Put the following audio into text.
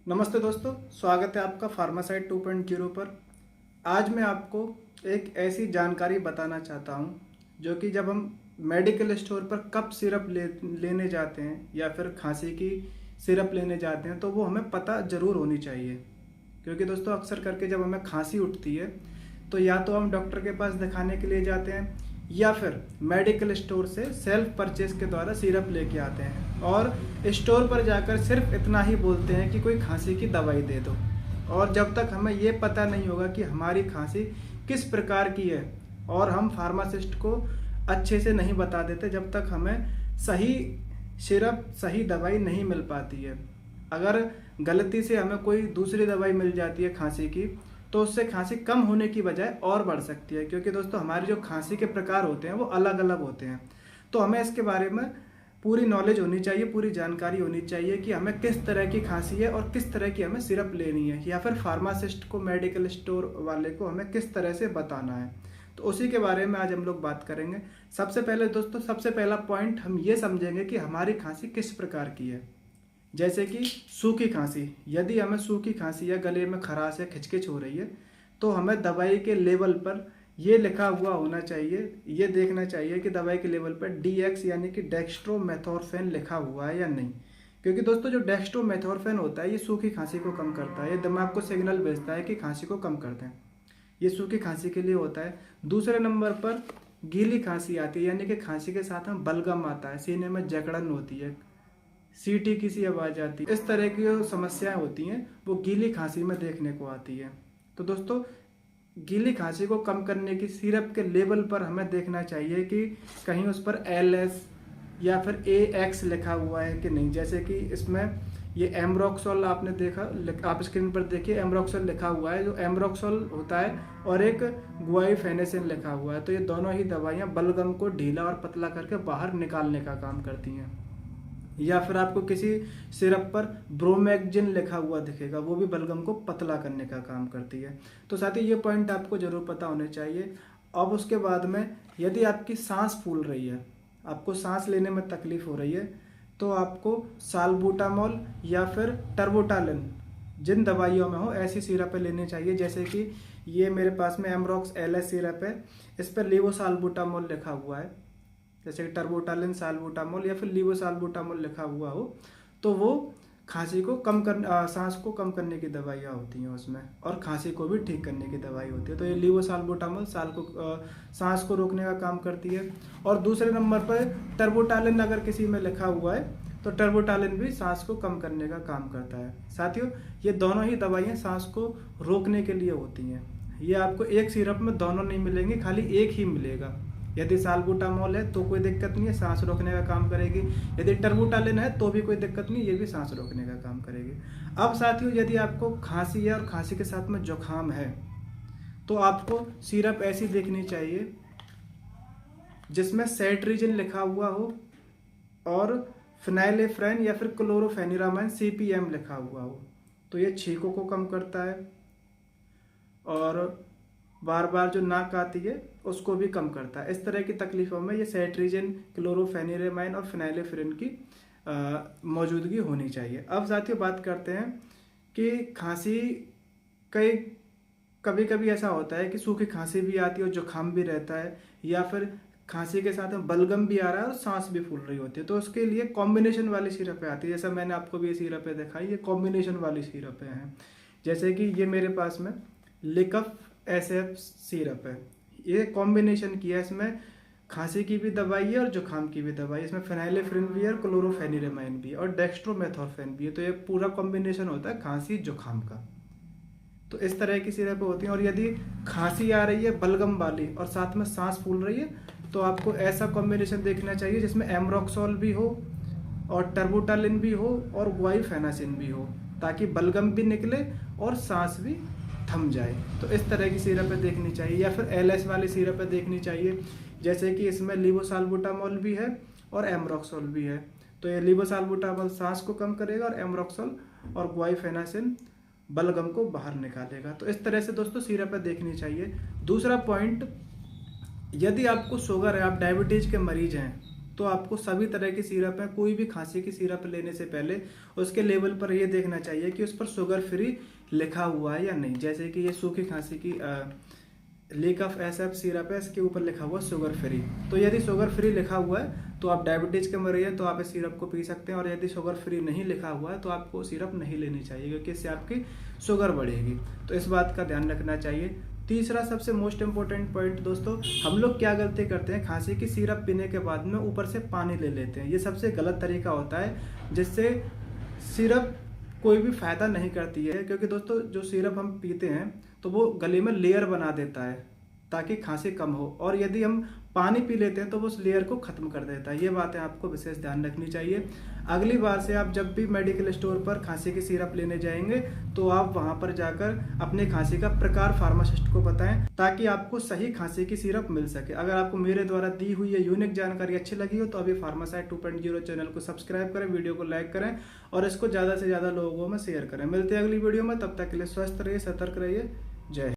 नमस्ते दोस्तों, स्वागत है आपका फार्मासाइट 2.0 पर। आज मैं आपको एक ऐसी जानकारी बताना चाहता हूं जो कि जब हम मेडिकल स्टोर पर कफ सिरप लेने जाते हैं या फिर खांसी की सिरप लेने जाते हैं तो वो हमें पता ज़रूर होनी चाहिए। क्योंकि दोस्तों अक्सर करके जब हमें खांसी उठती है तो या तो हम डॉक्टर के पास दिखाने के लिए जाते हैं या फिर मेडिकल स्टोर से सेल्फ परचेज के द्वारा सिरप लेके आते हैं और स्टोर पर जाकर सिर्फ इतना ही बोलते हैं कि कोई खांसी की दवाई दे दो। और जब तक हमें ये पता नहीं होगा कि हमारी खांसी किस प्रकार की है और हम फार्मासिस्ट को अच्छे से नहीं बता देते, जब तक हमें सही सिरप सही दवाई नहीं मिल पाती है। अगर गलती से हमें कोई दूसरी दवाई मिल जाती है खांसी की तो उससे खांसी कम होने की बजाय और बढ़ सकती है। क्योंकि दोस्तों हमारे जो खांसी के प्रकार होते हैं वो अलग अलग होते हैं, तो हमें इसके बारे में पूरी नॉलेज होनी चाहिए, पूरी जानकारी होनी चाहिए कि हमें किस तरह की खांसी है और किस तरह की हमें सिरप लेनी है, या फिर फार्मासिस्ट को, मेडिकल स्टोर वाले को हमें किस तरह से बताना है। तो उसी के बारे में आज हम लोग बात करेंगे। सबसे पहले दोस्तों, सबसे पहला पॉइंट हम ये समझेंगे कि हमारी खांसी किस प्रकार की है। जैसे कि सूखी खांसी, यदि हमें सूखी खांसी या गले में खराश या खिचखिच हो रही है तो हमें दवाई के लेवल पर ये लिखा हुआ होना चाहिए, ये देखना चाहिए कि दवाई के लेवल पर DX यानी कि डेक्स्ट्रोमेथोर्फेन लिखा हुआ है या नहीं। क्योंकि दोस्तों जो डेक्स्ट्रोमेथोर्फेन होता है ये सूखी खांसी को कम करता है, ये दिमाग को सिग्नल भेजता है कि खांसी को कम कर दें। ये सूखी खांसी के लिए होता है। दूसरे नंबर पर गीली खांसी आती है, यानी कि खांसी के साथ में बलगम आता है, सीने में जकड़न होती है, सीटी की सी आवाज़ आती है। इस तरह की जो समस्याएं होती हैं वो गीली खांसी में देखने को आती है। तो दोस्तों गीली खांसी को कम करने की सिरप के लेवल पर हमें देखना चाहिए कि कहीं उस पर LS या फिर AX लिखा हुआ है कि नहीं। जैसे कि इसमें ये एमरोक्सोल आपने देखा, आप स्क्रीन पर देखिए एमरोक्सोल लिखा हुआ है, जो एमरोक्सोल होता है, और एक गुआइफेनेसिन लिखा हुआ है। तो ये दोनों ही दवाइयाँ बलगम को ढीला और पतला करके बाहर निकालने का काम करती हैं। या फिर आपको किसी सिरप पर ब्रोमैक्जिन लिखा हुआ दिखेगा, वो भी बलगम को पतला करने का काम करती है। तो साथ ही ये पॉइंट आपको जरूर पता होने चाहिए। अब उसके बाद में यदि आपकी सांस फूल रही है, आपको सांस लेने में तकलीफ हो रही है, तो आपको साल्बुटामॉल या फिर टर्बोटालिन जिन दवाइयों में हो ऐसी सिरपें लेनी चाहिए। जैसे कि ये मेरे पास में एमरॉक्स LS सिरप है, इस पर लेवोसाल्बुटामॉल लिखा हुआ है। जैसे कि टर्बोटालिन, साल्बुटामॉल या फिर लीवोसाल्बुटामॉल लिखा हुआ हो, तो वो खांसी को कम कर सांस को कम करने की दवाइयाँ होती हैं उसमें, और खांसी को भी ठीक करने की दवाई होती है। तो ये लीवोसाल्बुटामॉल सांस को रोकने का काम करती है। और दूसरे नंबर पर टर्बोटालिन अगर किसी में लिखा हुआ है तो टर्बोटालिन भी सांस को कम करने का काम करता है। साथियों ये दोनों ही दवाइयाँ सांस को रोकने के लिए होती हैं। ये आपको एक सिरप में दोनों नहीं मिलेंगे, खाली एक ही मिलेगा। यदि साल्बुटामॉल है तो कोई दिक्कत नहीं है, सांस रोकने का काम करेगी। यदि टर्बोटालिन है तो भी कोई दिक्कत नहीं, ये भी सांस रोकने का काम करेगी। अब साथियों यदि आपको खांसी है और खांसी के साथ में जुकाम है तो आपको सिरप ऐसी देखनी चाहिए जिसमें सेट्रिजिन लिखा हुआ हो और फिनाइलेफ्रेन या फिर क्लोरोफेनिरामाइन CPM लिखा हुआ हो। तो ये छींकों को कम करता है और बार बार जो नाक आती है उसको भी कम करता है। इस तरह की तकलीफ़ों में ये सेट्रिजिन, क्लोरोफेनिरामाइन और फिनाइलेफ्रेन की मौजूदगी होनी चाहिए। अब साथियों बात करते हैं कि खांसी कभी कभी ऐसा होता है कि सूखी खांसी भी आती है और जुकाम भी रहता है, या फिर खांसी के साथ में बलगम भी आ रहा है और सांस भी फूल रही होती है। तो उसके लिए कॉम्बिनेशन वाली सिरपें आती है। जैसा मैंने आपको भी ये सिरपें दिखाई, ये कॉम्बिनेशन वाली सिरपें हैं। जैसे कि ये मेरे पास में लिकफ SF सिरप है, ये कॉम्बिनेशन किया है। इसमें खांसी की भी दवाई है और जुकाम की भी दवाई है। इसमें फिनाइलेफ्रिन भी है और क्लोरोफेनिरामाइन भी है और डेक्स्ट्रोमेथोर्फेन भी है। तो ये पूरा कॉम्बिनेशन होता है खांसी जुकाम का। तो इस तरह की सिरप होती हैं। और यदि खांसी आ रही है बलगम वाली और साथ में सांस फूल रही है तो आपको ऐसा कॉम्बिनेशन देखना चाहिए जिसमें एमरोक्सोल भी हो और टर्बोटालिन भी हो और गुआइफेनेसिन भी हो, ताकि बलगम भी निकले और सांस भी थम जाए। तो इस तरह की सिरपें देखनी चाहिए। या फिर LS वाली सिरपें देखनी चाहिए, जैसे कि इसमें लीवोसाल्बुटामॉल भी है और एमरोक्सोल भी है। तो ये लीवोसाल्बुटामॉल सांस को कम करेगा और एमरोक्सोल और गुआइफेनेसिन बलगम को बाहर निकालेगा। तो इस तरह से दोस्तों सिरपें देखनी चाहिए। दूसरा पॉइंट, यदि आपको शुगर है, आप डायबिटीज के मरीज हैं, तो आपको सभी तरह की सिरप है, कोई भी खांसी की सिरप लेने से पहले उसके लेवल पर ये देखना चाहिए कि उस पर शुगर फ्री लिखा हुआ है या नहीं। जैसे कि ये सूखी खांसी की लीक ऑफ एसएफ सिरप है, इसके ऊपर लिखा हुआ शुगर फ्री। तो यदि शुगर फ्री लिखा हुआ है तो आप डायबिटीज के मरीज हैं तो आप इस सिरप को पी सकते हैं, और यदि शुगर फ्री नहीं लिखा हुआ है तो आपको सिरप नहीं लेनी चाहिए, क्योंकि इससे आपकी शुगर बढ़ेगी। तो इस बात का ध्यान रखना चाहिए। तीसरा सबसे मोस्ट इम्पोर्टेंट पॉइंट दोस्तों, हम लोग क्या गलती करते हैं, खांसी की सिरप पीने के बाद में ऊपर से पानी ले लेते हैं। ये सबसे गलत तरीका होता है, जिससे सिरप कोई भी फायदा नहीं करती है। क्योंकि दोस्तों जो सिरप हम पीते हैं तो वो गले में लेयर बना देता है ताकि खांसी कम हो, और यदि हम पानी पी लेते हैं तो वो उस लेयर को खत्म कर देता है। ये बातें आपको विशेष ध्यान रखनी चाहिए। अगली बार से आप जब भी मेडिकल स्टोर पर खांसी की सिरप लेने जाएंगे तो आप वहां पर जाकर अपने खांसी का प्रकार फार्मासिस्ट को बताएं, ताकि आपको सही खांसी की सिरप मिल सके। अगर आपको मेरे द्वारा दी हुई ये यूनिक जानकारी अच्छी लगी हो तो अभी फार्मासाइट 2.0 चैनल को सब्सक्राइब करें, वीडियो को लाइक करें और इसको ज़्यादा से ज़्यादा लोगों में शेयर करें। मिलते हैं अगली वीडियो में, तब तक के लिए स्वस्थ रहिए, सतर्क रहिए। जय हिंद।